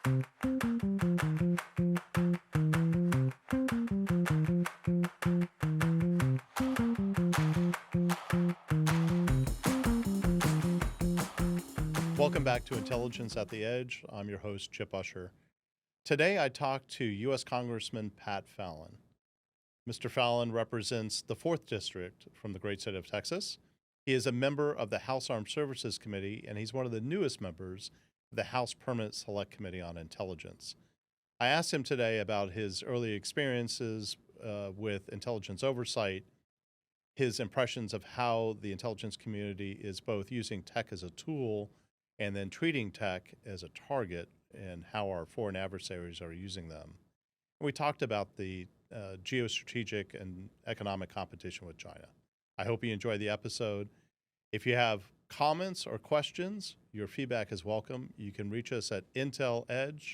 Welcome back to Intelligence at the Edge. I'm your host, Chip Usher. Today I talked to U.S. Congressman Pat Fallon. Mr. Fallon represents the 4th District from the great state of Texas. He is a member of the House Armed Services Committee, and he's one of the newest members of the House Permanent Select Committee on Intelligence. I asked him today about his early experiences with intelligence oversight, his impressions of how the intelligence community is both using tech as a tool and then treating tech as a target, and how our foreign adversaries are using them. And we talked about the geostrategic and economic competition with China. I hope you enjoyed the episode. If you have comments or questions, your feedback is welcome. You can reach us at inteledge@sesp.ai.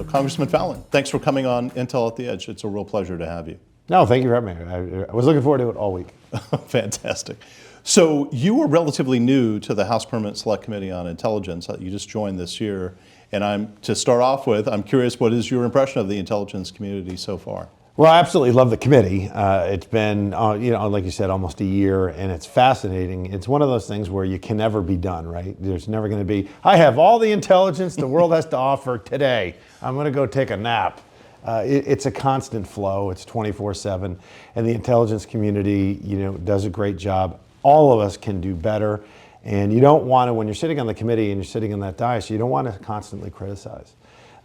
Congressman Fallon, thanks for coming on Intel at the Edge. It's a real pleasure to have you. No, thank you for having me. I was looking forward to it all week. Fantastic. So you were relatively new to the House Permanent Select Committee on Intelligence. You just joined this year. And to start off with, I'm curious, what is your impression of the intelligence community so far? Well, I absolutely love the committee. It's been, like you said, almost a year, and it's fascinating. It's one of those things where you can never be done, right? There's never going to be, I have all the intelligence the world has to offer today. I'm going to go take a nap. It's a constant flow. It's 24/7, and the intelligence community, does a great job. All of us can do better, and you don't want to, when you're sitting on the committee and you're sitting in that dais, you don't want to constantly criticize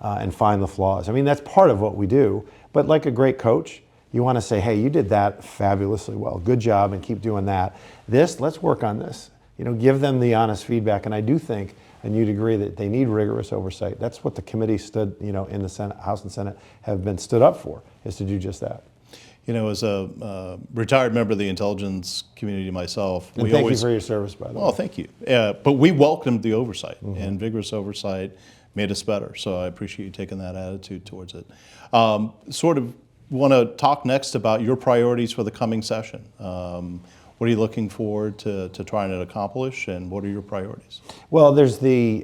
and find the flaws. I mean, that's part of what we do. But like a great coach, you want to say, hey, you did that fabulously well. Good job, and keep doing that. Let's work on this. Give them the honest feedback. And I do think, and you'd agree, that they need rigorous oversight. That's what the committee stood, in the Senate, House and Senate have been stood up for, is to do just that. As a retired member of the intelligence community myself, and thank you for your service, by the way. Well, thank you. But we welcomed the oversight, and vigorous oversight made us better. So I appreciate you taking that attitude towards it. Sort of want to talk next about your priorities for the coming session. What are you looking forward to trying to accomplish, and what are your priorities? Well, there's the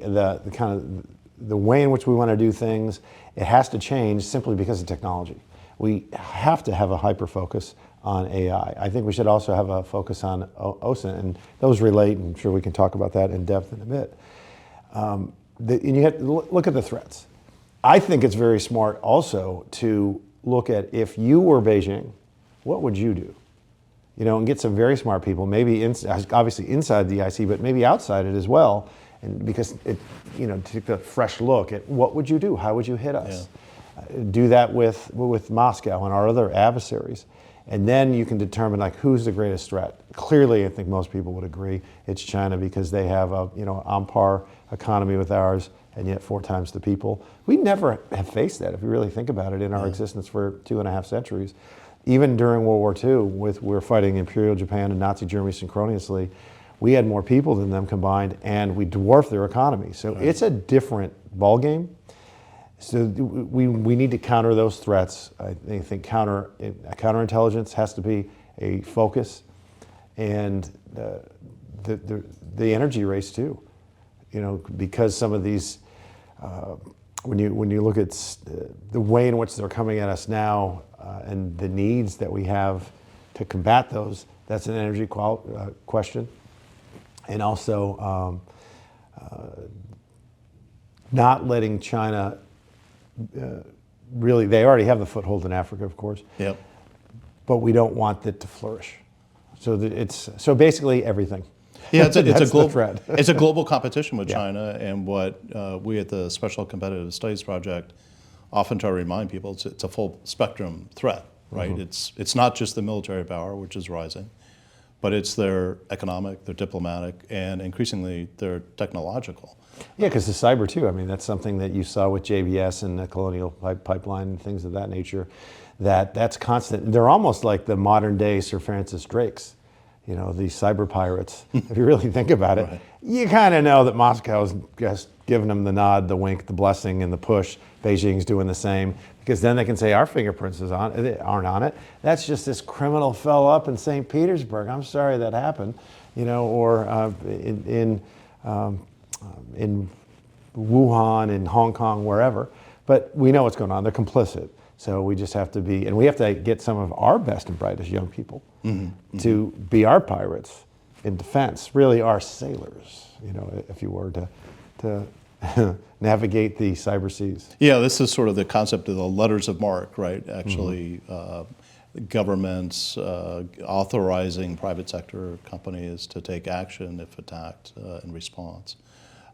kind of the way in which we want to do things. It has to change simply because of technology. We have to have a hyper focus on AI. I think we should also have a focus on OSINT, and those relate, and I'm sure we can talk about that in depth in a bit. And you have to look at the threats. I think it's very smart also to look at, if you were Beijing, what would you do? And get some very smart people, maybe obviously inside the IC, but maybe outside it as well, and because it, take a fresh look at what would you do? How would you hit us? Yeah. Do that with Moscow and our other adversaries, and then you can determine who's the greatest threat. Clearly, I think most people would agree it's China, because they have a on par economy with ours, and yet 4 times the people. We never have faced that, if you really think about it, in our existence for 2.5 centuries. Even during World War II, we're fighting Imperial Japan and Nazi Germany synchronously, we had more people than them combined, and we dwarfed their economy. So it's a different ballgame. So we need to counter those threats. I think counterintelligence has to be a focus, and the energy race too. Because some of these, when you look at the way in which they're coming at us now, and the needs that we have to combat those, that's an energy question. And also not letting China really, they already have the foothold in Africa, of course. Yep. But we don't want it to flourish. So basically everything. Yeah, it's a global competition with Yeah. China, and what we at the Special Competitive Studies Project often try to remind people, it's a full spectrum threat, right? It's not just the military power, which is rising, but it's their economic, their diplomatic, and increasingly their technological. Yeah, because the cyber too. I mean, that's something that you saw with JBS and the Colonial Pipeline and things of that nature. That's constant. They're almost like the modern day Sir Francis Drakes. These cyber pirates. If you really think about it, you kind of know that Moscow's just giving them the nod, the wink, the blessing, and the push. Beijing's doing the same, because then they can say our fingerprints aren't on it. That's just this criminal fell up in St. Petersburg. I'm sorry that happened, or in Wuhan, in Hong Kong, wherever. But we know what's going on. They're complicit. So we just have to be, and we have to get some of our best and brightest young people to be our pirates in defense, really our sailors, if you were to navigate the cyber seas. Yeah, this is sort of the concept of the letters of marque, right? Actually, governments authorizing private sector companies to take action if attacked in response.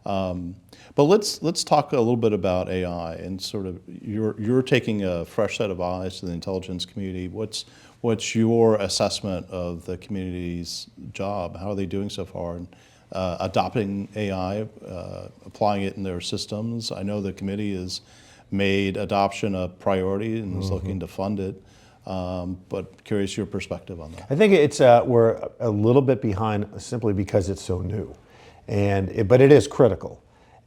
But let's talk a little bit about AI and sort of you're taking a fresh set of eyes to the intelligence community. What's your assessment of the community's job? How are they doing so far in adopting AI, applying it in their systems? I know the committee has made adoption a priority and is looking to fund it. But curious your perspective on that. I think it's we're a little bit behind simply because it's so new. But it is critical.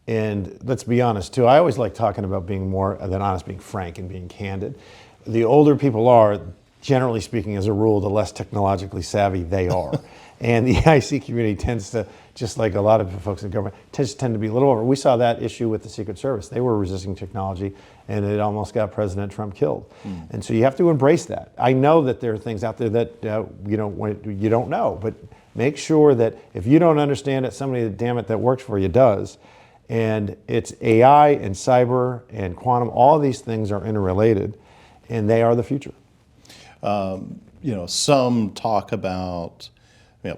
And let's be honest too, I always like talking about being more than honest, being frank and being candid. The older people are, generally speaking, as a rule, the less technologically savvy they are. And the IC community tends to, just like a lot of folks in government, tend to be a little over. We saw that issue with the Secret Service. They were resisting technology and it almost got President Trump killed. And so you have to embrace that. I know that there are things out there that you don't know, but make sure that if you don't understand it, somebody, damn it, that works for you does. And it's AI and cyber and quantum, all of these things are interrelated and they are the future. Some talk about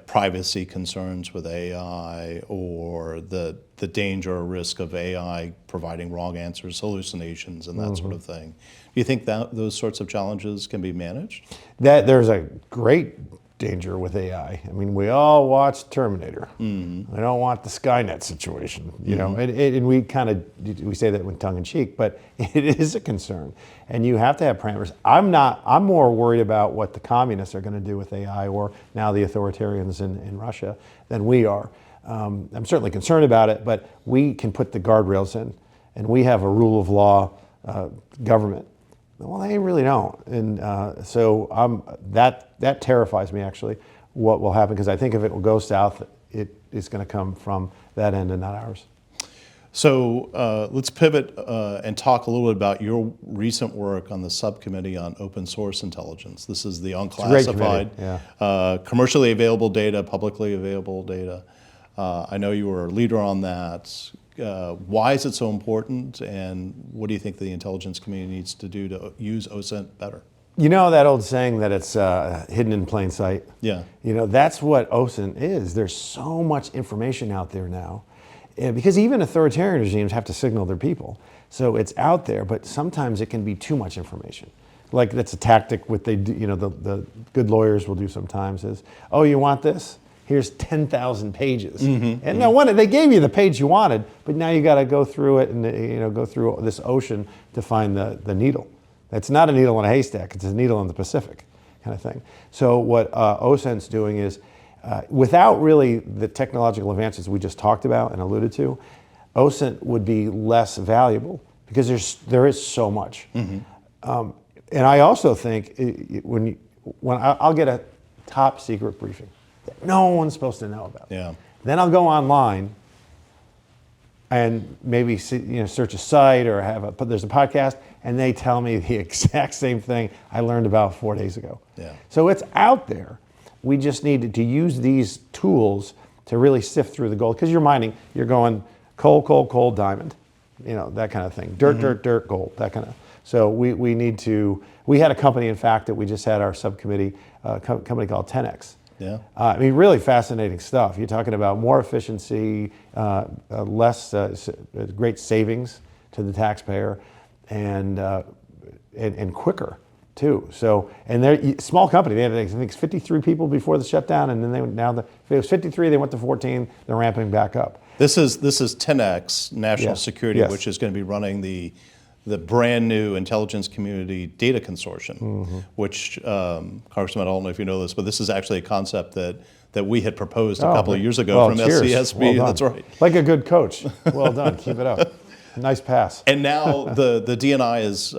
privacy concerns with AI or the danger or risk of AI providing wrong answers, hallucinations, and that sort of thing. Do you think that those sorts of challenges can be managed? That there's a great danger with AI. I mean, we all watched Terminator. We don't want the Skynet situation, and we say that with tongue in cheek, but it is a concern. And you have to have parameters. I'm more worried about what the communists are going to do with AI, or now the authoritarians in Russia, than we are. I'm certainly concerned about it, but we can put the guardrails in, and we have a rule of law government. Well, they really don't, and so that terrifies me actually. What will happen? Because I think if it will go south, it is going to come from that end and not ours. So let's pivot and talk a little bit about your recent work on the Subcommittee on Open Source Intelligence. This is the unclassified, commercially available data, publicly available data. I know you were a leader on that. Why is it so important, and what do you think the intelligence community needs to do to use OSINT better? You know that old saying that it's hidden in plain sight? Yeah. That's what OSINT is. There's so much information out there now, because even authoritarian regimes have to signal their people. So it's out there, but sometimes it can be too much information. Like that's a tactic the good lawyers will do sometimes is, oh, you want this? Here's 10,000 pages. And no wonder they gave you the page you wanted, but now you got to go through it and go through this ocean to find the needle. That's not a needle in a haystack, it's a needle in the Pacific kind of thing. So what OSINT's doing is, without really the technological advances we just talked about and alluded to, OSINT would be less valuable because there is so much. And I also think when I'll get a top secret briefing that no one's supposed to know about. Yeah. Then I'll go online and maybe search a site or there's a podcast, and they tell me the exact same thing I learned about 4 days ago. Yeah. So it's out there. We just need to use these tools to really sift through the gold, because you're mining, you're going coal, diamond, that kind of thing. Dirt, gold, that kind of. So we had a company, in fact, that we just had our subcommittee, a company called 10X. Yeah. Really fascinating stuff. You're talking about more efficiency, less great savings to the taxpayer, and quicker too. So, and they're a small company. They had, I think, 53 people before the shutdown, and then if it was 53, they went to 14. They're ramping back up. This is 10X National Security, Yes. which is going to be running the brand new Intelligence Community Data Consortium, which, Congressman, I don't know if you know this, but this is actually a concept that we had proposed a couple of years ago from cheers. SCSB. Well done. That's right. Like a good coach. Well done. Keep it up. Nice pass. And now the DNI is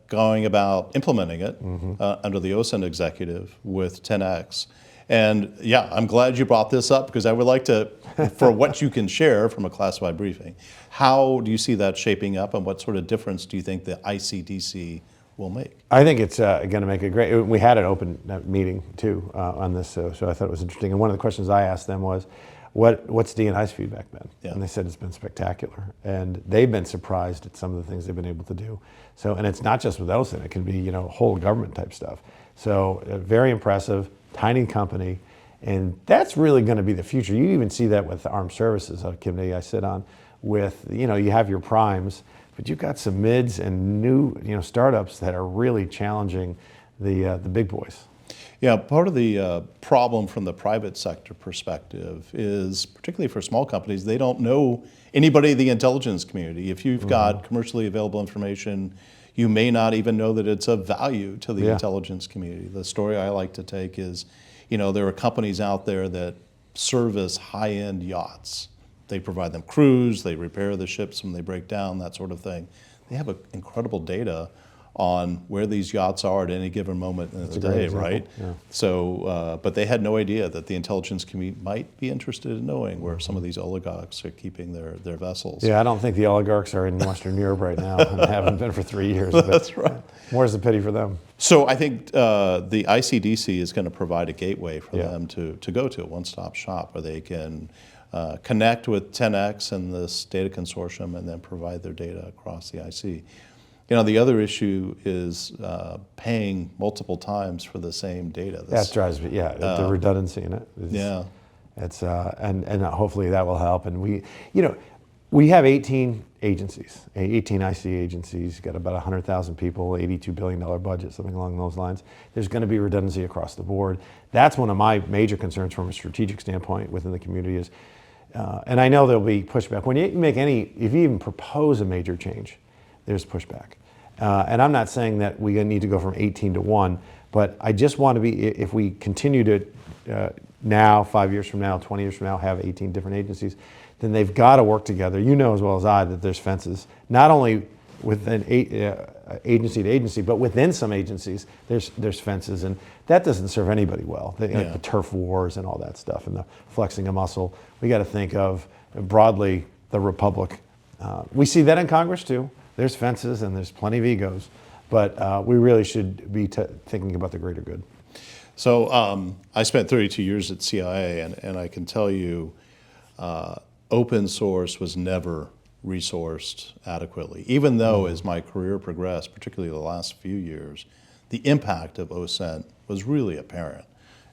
going about implementing it under the OSINT executive with 10X. And yeah, I'm glad you brought this up because I would like to, for what you can share from a classified briefing, how do you see that shaping up and what sort of difference do you think the ICDC will make? I think it's going to make a great, we had an open meeting too on this, so I thought it was interesting. And one of the questions I asked them was, what's DNI's feedback been? Yeah. And they said it's been spectacular. And they've been surprised at some of the things they've been able to do. So, and it's not just with OSINT, it can be, whole government type stuff. So very impressive, tiny company. And that's really going to be the future. You even see that with the Armed Services Subcommittee I sit on with, you have your primes, but you've got some mids and new, startups that are really challenging the big boys. Yeah, part of the problem from the private sector perspective is, particularly for small companies, they don't know anybody in the intelligence community. If you've got commercially available information, you may not even know that it's of value to the intelligence community. The story I like to take is, there are companies out there that service high-end yachts. They provide them crews, they repair the ships when they break down, that sort of thing. They have incredible data on where these yachts are at any given moment in the day, right? Yeah. So, but they had no idea that the intelligence community might be interested in knowing where some of these oligarchs are keeping their vessels. Yeah, I don't think the oligarchs are in Western Europe right now and haven't been for 3 years. But That's right. More's the pity for them. So I think the ICDC is going to provide a gateway for them to go to, a one-stop shop where they can connect with 10X and this data consortium and then provide their data across the IC. The other issue is paying multiple times for the same data. That drives me, the redundancy in it. It's and hopefully that will help. And we have 18 agencies, 18 IC agencies, got about 100,000 people, $82 billion budget, something along those lines. There's going to be redundancy across the board. That's one of my major concerns from a strategic standpoint within the community is, and I know there'll be pushback. When you make if you even propose a major change, there's pushback. And I'm not saying that we need to go from 18 to 1, but I just want to be, if we continue to now, 5 years from now, 20 years from now, have 18 different agencies, then they've got to work together. You know as well as I that there's fences, not only within agency to agency, but within some agencies, there's fences, and that doesn't serve anybody well. The turf wars and all that stuff, and the flexing a muscle. We got to think of broadly the republic. We see that in Congress too. There's fences and there's plenty of egos, but we really should be thinking about the greater good. So I spent 32 years at CIA, and I can tell you open source was never resourced adequately, even though as my career progressed, particularly the last few years, the impact of OSINT was really apparent.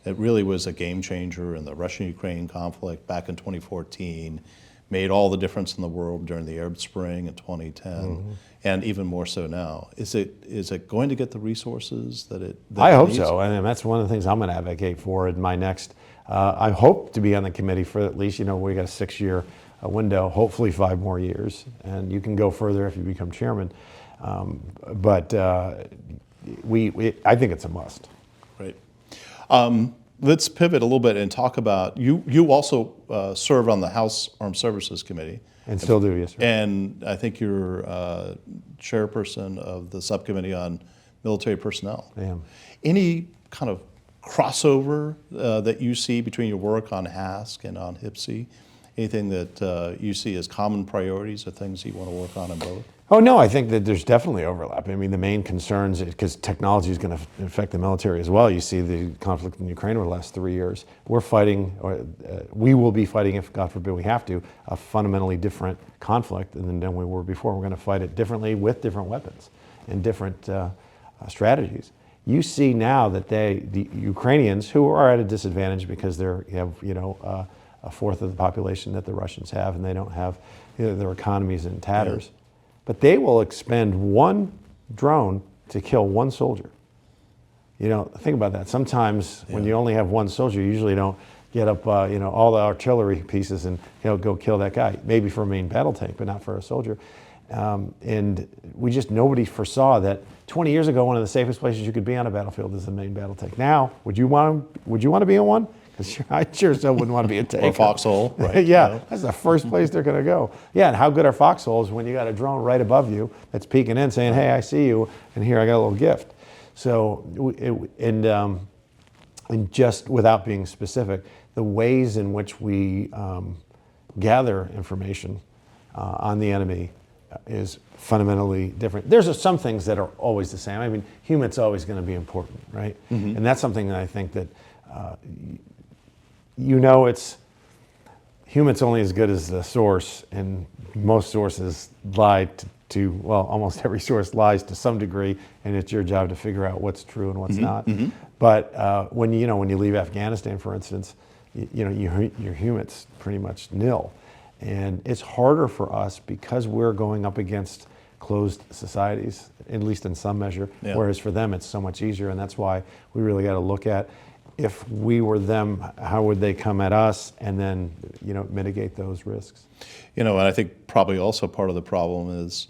It really was a game changer in the Russian-Ukraine conflict back in 2014, made all the difference in the world during the Arab Spring in 2010, and even more so now. Is it going to get the resources that it I hope needs? so, and that's one of the things I'm going to advocate for in my next. I hope to be on the committee for at least, we got a 6-year window, hopefully 5 more years, and you can go further if you become chairman. But I think it's a must. Right. Let's pivot a little bit and talk about, you also serve on the House Armed Services Committee. And still do, yes, sir. And I think you're chairperson of the Subcommittee on Military Personnel. I am. Any kind of crossover that you see between your work on HASC and on HPSI? Anything that you see as common priorities or things you want to work on in both? Oh, no, I think that there's definitely overlap. I mean, the main concerns, because technology is going to affect the military as well. You see the conflict in Ukraine over the last 3 years. We're fighting, or we will be fighting, if God forbid we have to, a fundamentally different conflict than we were before. We're going to fight it differently with different weapons and different strategies. You see now that the Ukrainians, who are at a disadvantage because they have, a fourth of the population that the Russians have, and they don't have, their economies in tatters. Yeah. But they will expend one drone to kill one soldier. Think about that. Sometimes when you only have one soldier, you usually don't get up, all the artillery pieces and go kill that guy. Maybe for a main battle tank, but not for a soldier. And nobody foresaw that 20 years ago, one of the safest places you could be on a battlefield is the main battle tank. Now, would you want to be in one? I sure still wouldn't want to be a taker. Or foxhole, right? Yeah, that's the first place they're going to go. Yeah, and how good are foxholes when you got a drone right above you that's peeking in saying, hey, I see you, and here I got a little gift. So, and just without being specific, the ways in which we gather information on the enemy is fundamentally different. There's some things that are always the same. I mean, humans always going to be important, right? And that's something that I think that, it's humans only as good as the source, and most sources lie almost every source lies to some degree, and it's your job to figure out what's true and what's not. But when you leave Afghanistan, for instance, your humans pretty much nil. And it's harder for us because we're going up against closed societies, at least in some measure, whereas for them it's so much easier, and that's why we really got to look at, if we were them, how would they come at us, and then mitigate those risks. And I think probably also part of the problem is,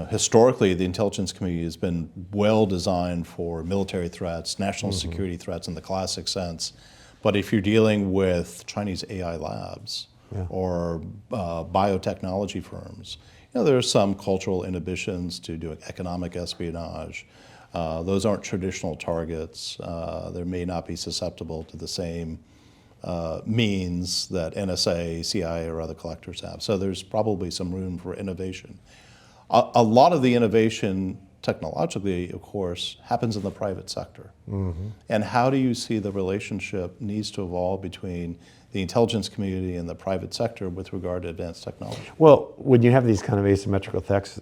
historically the intelligence community has been well designed for military threats, national security threats in the classic sense. But if you're dealing with Chinese AI labs or biotechnology firms, there's some cultural inhibitions to doing economic espionage. Those aren't traditional targets. They may not be susceptible to the same means that NSA, CIA, or other collectors have. So there's probably some room for innovation. A lot of the innovation technologically, of course, happens in the private sector. And how do you see the relationship needs to evolve between the intelligence community and the private sector with regard to advanced technology? Well, when you have these kind of asymmetrical threats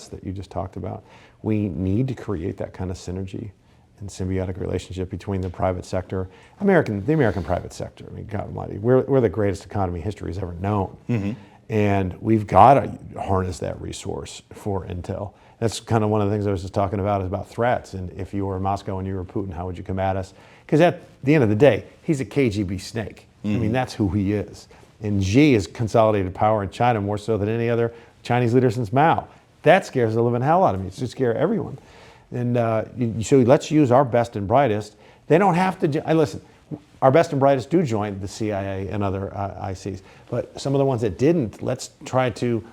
that you just talked about, we need to create that kind of synergy and symbiotic relationship between the private sector, the American private sector. I mean, God almighty, we're the greatest economy history has ever known. And we've got to harness that resource for intel. That's kind of one of the things I was just talking about, is about threats. And if you were Moscow and you were Putin, how would you come at us? Because at the end of the day, he's a KGB snake. I mean, that's who he is. And Xi has consolidated power in China more so than any other Chinese leader since Mao. That scares the living hell out of me. It should scare everyone. And so let's use our best and brightest. They don't have to, listen, our best and brightest do join the CIA and other ICs. But some of the ones that didn't, let's try to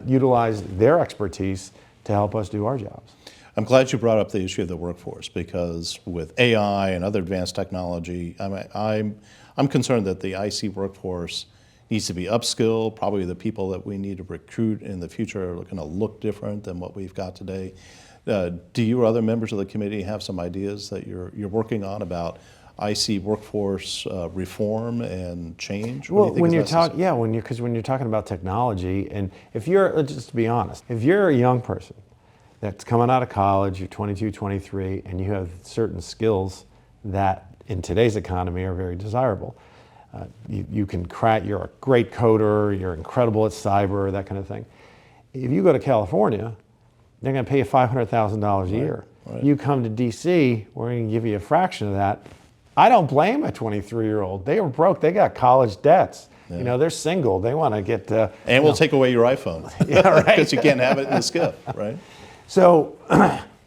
utilize their expertise to help us do our jobs. I'm glad you brought up the issue of the workforce, because with AI and other advanced technology, I'm concerned that the IC workforce needs to be upskilled. Probably the people that we need to recruit in the future are going to look different than what we've got today. Do you or other members of the committee have some ideas that you're working on about IC workforce reform and change? Well, when you're talking, because when you're talking about technology, and if you're, just to be honest, if you're a young person that's coming out of college, you're 22, 23, and you have certain skills that in today's economy are very desirable. You can crack, you're a great coder, you're incredible at cyber, that kind of thing. If you go to California, they're going to pay you $500,000 a year. Right. You come to DC, we're going to give you a fraction of that. I don't blame a 23-year-old. They were broke. They got college debts. Yeah. They're single. They want to get. And we'll take away your iPhone. Yeah, right. Because you can't have it in the SCIF, right? So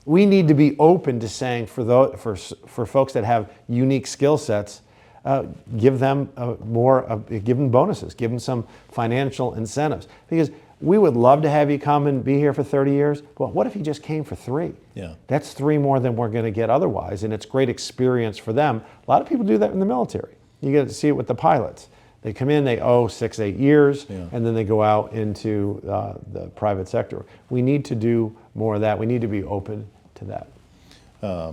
we need to be open to saying for folks that have unique skill sets, give them give them bonuses, give them some financial incentives. Because we would love to have you come and be here for 30 years, but what if you just came for 3? Yeah. That's 3 more than we're going to get otherwise, and it's great experience for them. A lot of people do that in the military. You get to see it with the pilots. They come in, they owe 6, 8 years, and then they go out into the private sector. We need to do more of that. We need to be open to that.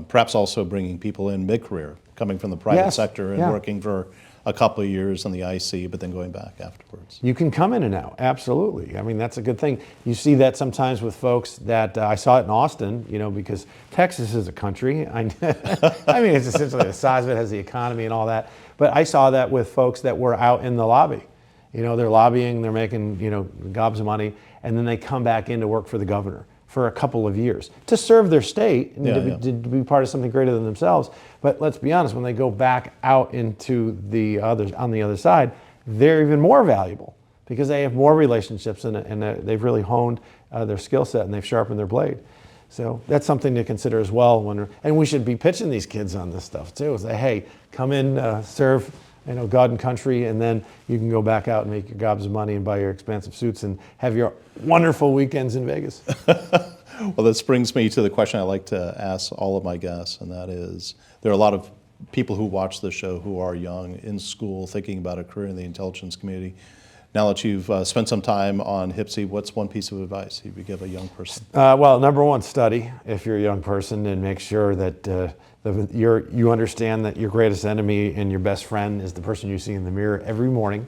Perhaps also bringing people in mid-career, coming from the private sector and working for a couple of years on the IC, but then going back afterwards. You can come in and out, absolutely. I mean, that's a good thing. You see that sometimes with folks that, I saw it in Austin, because Texas is a country. I mean, it's essentially the size of it, has the economy and all that. But I saw that with folks that were out in the lobby. They're lobbying, they're making, gobs of money, and then they come back in to work for the governor for a couple of years to serve their state and to be part of something greater than themselves. But let's be honest, when they go back out into the others on the other side, they're even more valuable because they have more relationships and they've really honed their skill set and they've sharpened their blade. So that's something to consider as well. And we should be pitching these kids on this stuff too. Say, hey, come in, serve, God and country, and then you can go back out and make your gobs of money and buy your expensive suits and have your wonderful weekends in Vegas. Well, this brings me to the question I like to ask all of my guests, and that is, there are a lot of people who watch this show who are young, in school, thinking about a career in the intelligence community. Now that you've spent some time on HPSI, what's one piece of advice you would give a young person? Well, number one, study if you're a young person, and make sure that you understand that your greatest enemy and your best friend is the person you see in the mirror every morning.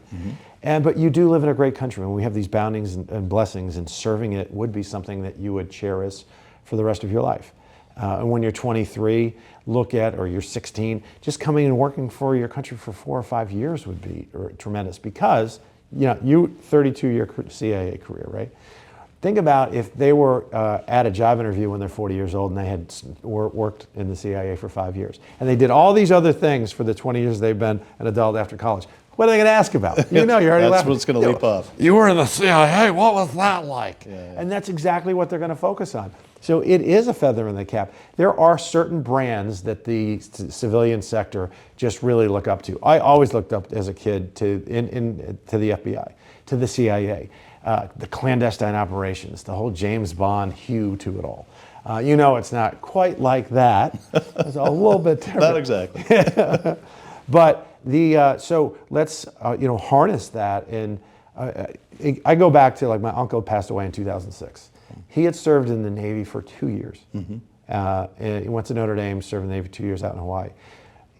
But you do live in a great country, and we have these bounties and blessings, and serving it would be something that you would cherish for the rest of your life. And when you're 23, or you're 16, just coming and working for your country for 4 or 5 years would be tremendous, because you 32-year CIA career, right? Think about if they were at a job interview when they're 40 years old and they had worked in the CIA for 5 years, and they did all these other things for the 20 years they've been an adult after college. What are they going to ask about? You're already That's laughing. what's going to leap up. You were in the CIA. What was that like? Yeah. And that's exactly what they're going to focus on. So it is a feather in the cap. There are certain brands that the civilian sector just really look up to. I always looked up as a kid to the FBI, to the CIA, the clandestine operations, the whole James Bond hue to it all. It's not quite like that. It's a little bit different. Not exactly. But so let's harness that. And I go back to, like, my uncle passed away in 2006. He had served in the Navy for 2 years. And he went to Notre Dame, served in the Navy 2 years out in Hawaii.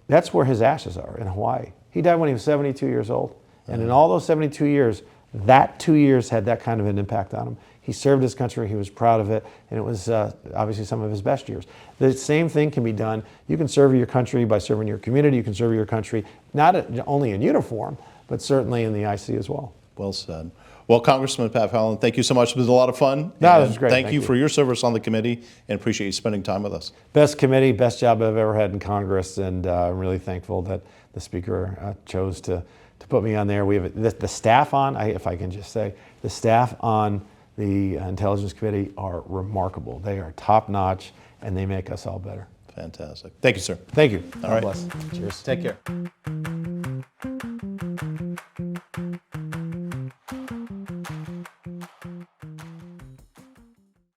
That's where his ashes are, in Hawaii. He died when he was 72 years old. And in all those 72 years, that 2 years had that kind of an impact on him. He served his country, he was proud of it, and it was obviously some of his best years. The same thing can be done. You can serve your country by serving your community. You can serve your country not only in uniform, but certainly in the IC as well. Well said. Well, Congressman Pat Fallon, thank you so much. It was a lot of fun. No, this was great. Thank you for your service on the committee, and appreciate you spending time with us. Best committee, best job I've ever had in Congress, and I'm really thankful that the Speaker chose to put me on there. We have the staff on, if I can just say, the staff on the Intelligence Committee are remarkable. They are top-notch, and they make us all better. Fantastic. Thank you, sir. Thank you. All right. God bless. Cheers. Take care.